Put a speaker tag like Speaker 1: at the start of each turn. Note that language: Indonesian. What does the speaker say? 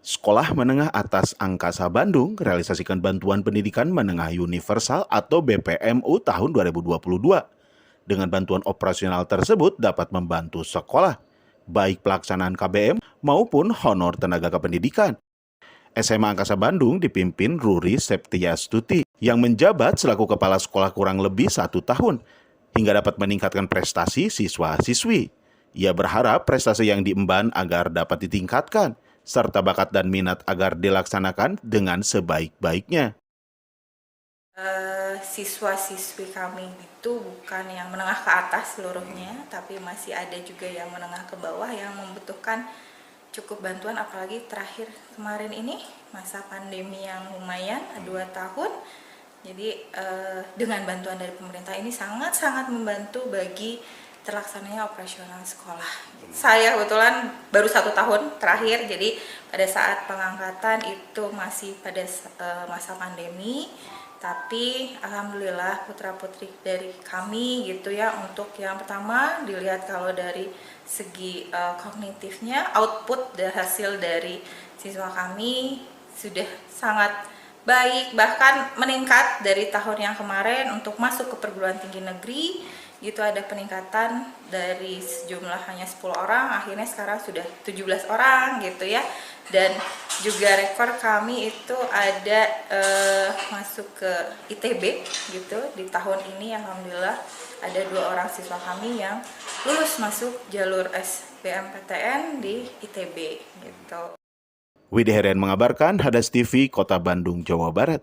Speaker 1: Sekolah Menengah Atas Angkasa Bandung realisasikan bantuan pendidikan menengah universal atau BPMU tahun 2022. Dengan bantuan operasional tersebut dapat membantu sekolah, baik pelaksanaan KBM maupun honor tenaga kependidikan. SMA Angkasa Bandung dipimpin Ruri Septiastuti yang menjabat selaku kepala sekolah kurang lebih 1 tahun hingga dapat meningkatkan prestasi siswa-siswi. Ia berharap prestasi yang diemban agar dapat ditingkatkan, serta bakat dan minat agar dilaksanakan dengan sebaik-baiknya.
Speaker 2: Siswa-siswi kami itu bukan yang menengah ke atas seluruhnya, tapi masih ada juga yang menengah ke bawah yang membutuhkan cukup bantuan, apalagi terakhir kemarin ini masa pandemi yang lumayan 2 tahun. Jadi dengan bantuan dari pemerintah ini sangat-sangat membantu bagi terlaksananya operasional sekolah. Saya kebetulan baru 1 tahun terakhir, jadi pada saat pengangkatan itu masih pada masa pandemi. Tapi alhamdulillah putra-putri dari kami gitu ya, untuk yang pertama dilihat kalau dari segi kognitifnya, output dan hasil dari siswa kami sudah sangat baik, bahkan meningkat dari tahun yang kemarin. Untuk masuk ke perguruan tinggi negeri itu ada peningkatan dari sejumlah hanya 10 orang, akhirnya sekarang sudah 17 orang gitu ya. Dan juga rekor kami itu ada masuk ke ITB gitu di tahun ini. Alhamdulillah ada 2 orang siswa kami yang lulus masuk jalur SBMPTN di ITB gitu.
Speaker 1: Widi Herian mengabarkan, Hadas TV, Kota Bandung, Jawa Barat.